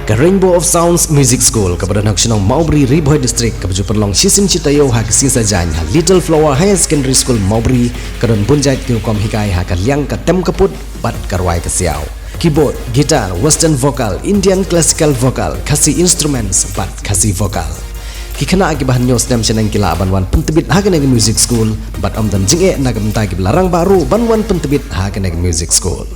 ke Rainbow of Sounds Music School kepada nak senang Maubri Riboy District kepada perlong sisim citayo ha ke sisa janya Little Flower Higher Secondary School Maubri kedon bunjai tinukom hikai ha ke liang ke tem keput bat karwai ke siau keyboard, gitar, western vocal, Indian classical vocal, kasih instruments bat kasih vocal kikana akibat news dem senang kila banwan pentebit ha ke music school bat dan jinge nak mentai ke larang baru banwan pentebit ha ke music school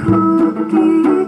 Cookie